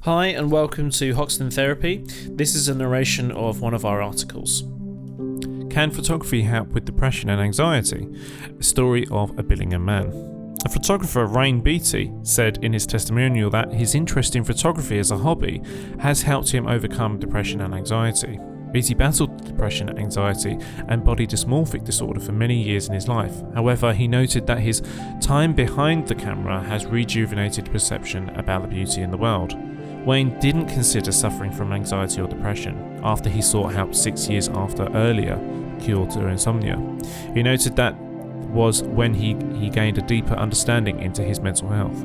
Hi and welcome to Hoxton Therapy. This is a narration of one of our articles. Can photography help with depression and anxiety? A story of a Billingham man. A photographer, Wayne Beatty, said in his testimonial that his interest in photography as a hobby has helped him overcome depression and anxiety. Beatty battled depression, anxiety, and body dysmorphic disorder for many years in his life. However, he noted that his time behind the camera has rejuvenated perception about the beauty in the world. Wayne didn't consider suffering from anxiety or depression after he sought help 6 years after earlier cure to insomnia. He noted that was when he gained a deeper understanding into his mental health.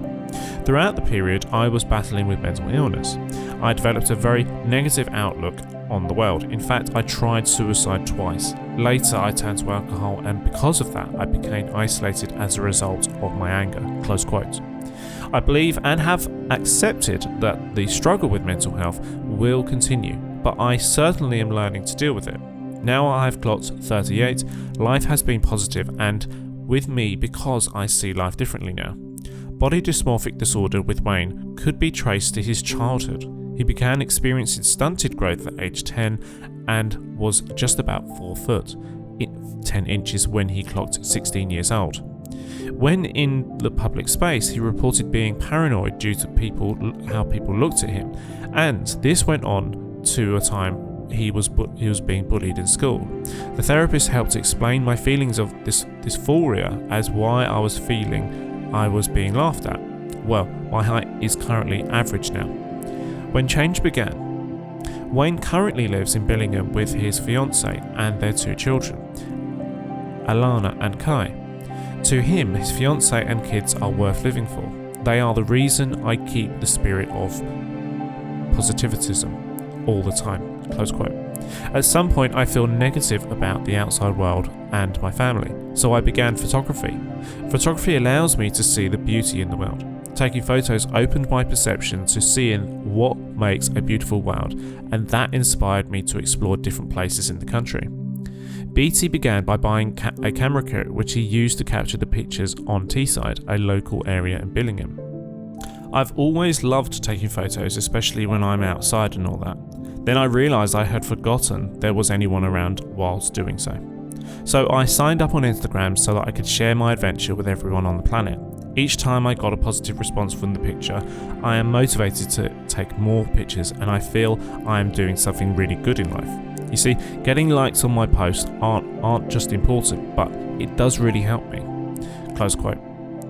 Throughout the period, I was battling with mental illness. I developed a very negative outlook on the world. In fact, I tried suicide twice. Later, I turned to alcohol, and because of that, I became isolated as a result of my anger. Close quote. I believe and have accepted that the struggle with mental health will continue, but I certainly am learning to deal with it. Now I've clocked 38, life has been positive and with me because I see life differently now. Body dysmorphic disorder with Wayne could be traced to his childhood. He began experiencing stunted growth at age 10 and was just about 4 foot, 10 inches when he clocked 16 years old. When in the public space, he reported being paranoid due to how people looked at him, and this went on to a time he was being bullied in school. The therapist helped explain my feelings of dysphoria as why I was feeling I was being laughed at. Well, my height is currently average now. When change began, Wayne currently lives in Billingham with his fiancée and their 2 children, Alana and Kai. To him, his fiancée and kids are worth living for. They are the reason I keep the spirit of positivism all the time. Close quote. At some point, I feel negative about the outside world and my family, so I began photography. Photography allows me to see the beauty in the world. Taking photos opened my perception to seeing what makes a beautiful world, and that inspired me to explore different places in the country. Beatty began by buying a camera kit which he used to capture the pictures on Teesside, a local area in Billingham. I've always loved taking photos, especially when I'm outside and all that. Then I realised I had forgotten there was anyone around whilst doing so. So I signed up on Instagram so that I could share my adventure with everyone on the planet. Each time I got a positive response from the picture, I am motivated to take more pictures and I feel I am doing something really good in life. You see, getting likes on my posts aren't just important, but it does really help me. Close quote.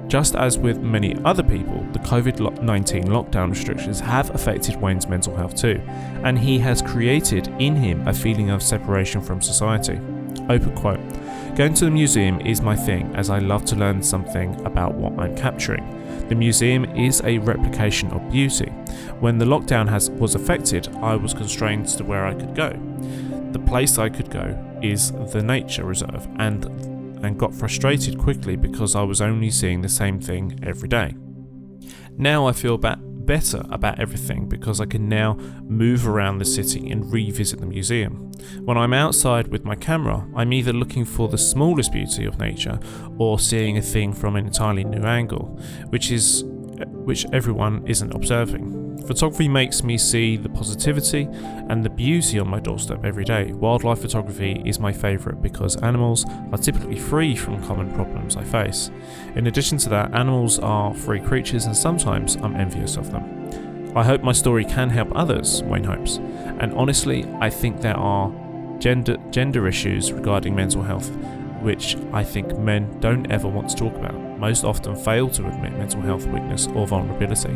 Just as with many other people, the COVID-19 lockdown restrictions have affected Wayne's mental health too, and he has created in him a feeling of separation from society. Open quote. Going to the museum is my thing, as I love to learn something about what I'm capturing. The museum is a replication of beauty. When the lockdown was affected, I was constrained to where I could go. The place I could go is the nature reserve, and got frustrated quickly because I was only seeing the same thing every day. Now I feel better about everything because I can now move around the city and revisit the museum. When I'm outside with my camera, I'm either looking for the smallest beauty of nature or seeing a thing from an entirely new angle, which everyone isn't observing. Photography makes me see the positivity and the beauty on my doorstep every day. Wildlife photography is my favourite because animals are typically free from common problems I face. In addition to that, animals are free creatures and sometimes I'm envious of them. I hope my story can help others, Wayne hopes. And honestly, I think there are gender issues regarding mental health which I think men don't ever want to talk about, most often fail to admit mental health weakness or vulnerability.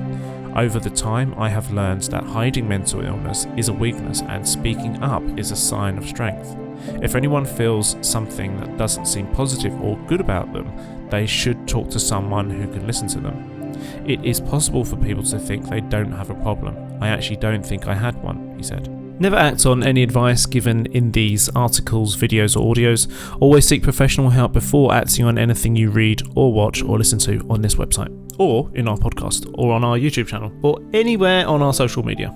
Over the time, I have learned that hiding mental illness is a weakness and speaking up is a sign of strength. If anyone feels something that doesn't seem positive or good about them, they should talk to someone who can listen to them. It is possible for people to think they don't have a problem. I actually don't think I had one, he said. Never act on any advice given in these articles, videos or audios. Always seek professional help before acting on anything you read or watch or listen to on this website, or in our podcast, or on our YouTube channel, or anywhere on our social media.